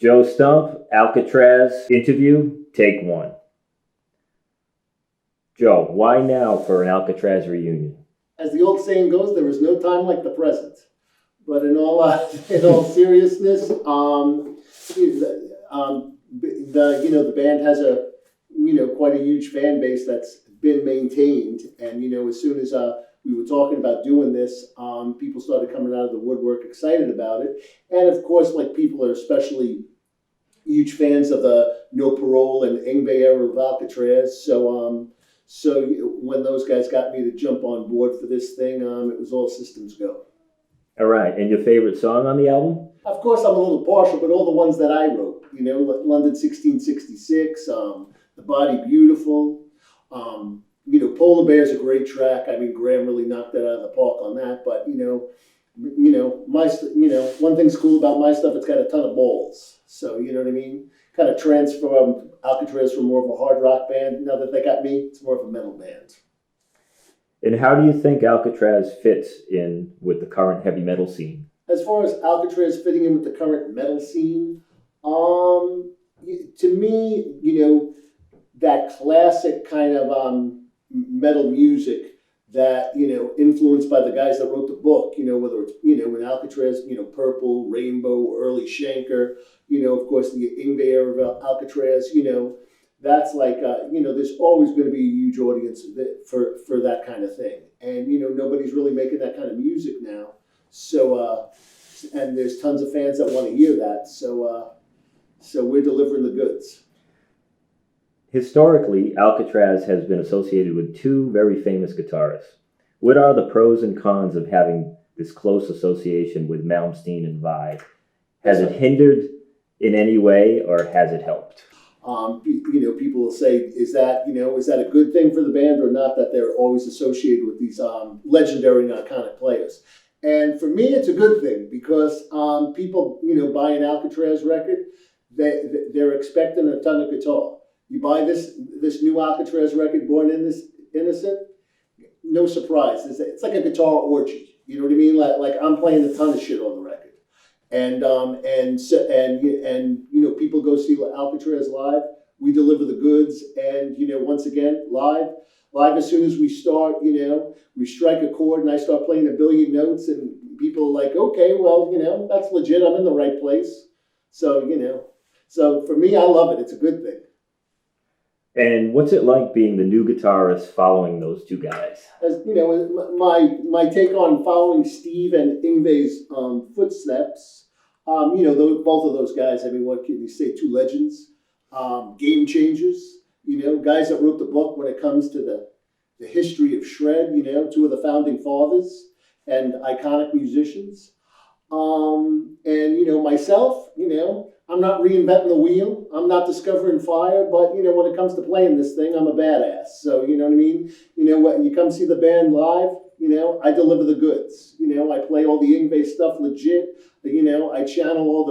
Joe Stump, Alcatrazz interview, take one. Joe, why now for an Alcatrazz reunion? As the old saying goes, there is no time like the present. But in all seriousness, the band has quite a huge fan base that's been maintained. And as soon as we were talking about doing this, people started coming out of the woodwork excited about it. And of course, people are especially huge fans of the No Parole and Yngwie era of Alcatrazz. So when those guys got me to jump on board for this thing, it was all systems go. All right, and your favorite song on the album? Of course, I'm a little partial, but all the ones that I wrote, London 1666, The Body Beautiful, Polar Bear's a great track. I mean, Graham really knocked that out of the park on that. But one thing's cool about my stuff, it's got a ton of balls. So you know what I mean. Kind of transfer Alcatrazz from more of a hard rock band. Now that they got me, it's more of a metal band. And how do you think Alcatrazz fits in with the current heavy metal scene? As far as Alcatrazz fitting in with the current metal scene, to me, that classic kind of metal music that, influenced by the guys that wrote the book, whether it's, in Alcatrazz, Purple, Rainbow, early Schenker, of course, the Yngwie era of Alcatrazz, that's there's always going to be a huge audience for that kind of thing. And, nobody's really making that kind of music now. So, and there's tons of fans that want to hear that. So we're delivering the goods. Historically, Alcatrazz has been associated with two very famous guitarists. What are the pros and cons of having this close association with Malmsteen and Vai? Has it hindered in any way, or has it helped? People will say, is that a good thing for the band or not, that they're always associated with these legendary and iconic players? And for me, it's a good thing because people, buy an Alcatrazz record, they're expecting a ton of guitar. You buy this new Alcatrazz record, Born Innocent, no surprise. It's like a guitar orgy. You know what I mean? Like I'm playing a ton of shit on the record. And people go see Alcatrazz live. We deliver the goods, and once again, live as soon as we start, we strike a chord, and I start playing a billion notes, and people are like, okay, well, that's legit. I'm in the right place. So so for me, I love it. It's a good thing. And what's it like being the new guitarist following those two guys? As my take on following Steve and Yngwie's footsteps, both of those guys, I mean, what can you say, two legends, game changers, guys that wrote the book when it comes to the history of shred, two of the founding fathers and iconic musicians. And myself, I'm not reinventing the wheel. I'm not discovering fire, but when it comes to playing this thing, I'm a badass. So you know what I mean? When you come see the band live, I deliver the goods. I play all the Yngwie stuff legit. I channel all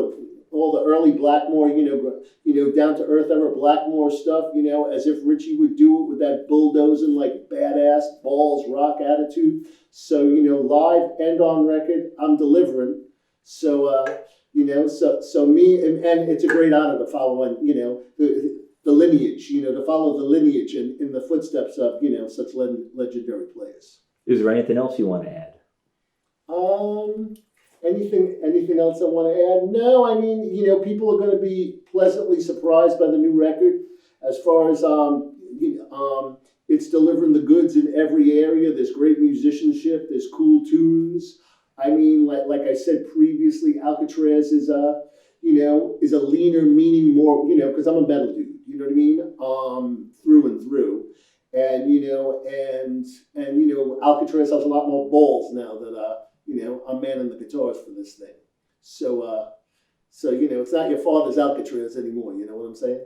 the early Blackmore, down to earth era Blackmore stuff, as if Richie would do it with that bulldozing, badass balls rock attitude. So, live and on record, I'm delivering. So, so me, and it's a great honor to follow on, the lineage, to follow the lineage in the footsteps of, such legendary players. Is there anything else you want to add? Anything else I want to add? No, I mean, people are going to be pleasantly surprised by the new record. As far as, it's delivering the goods in every area. There's great musicianship. There's cool tunes. I mean, like I said previously, Alcatrazz is a leaner, meaning more, because I'm a metal dude, you know what I mean? Through and through. And, Alcatrazz has a lot more balls now that, I'm manning the guitars for this thing. So, it's not your father's Alcatrazz anymore, you know what I'm saying?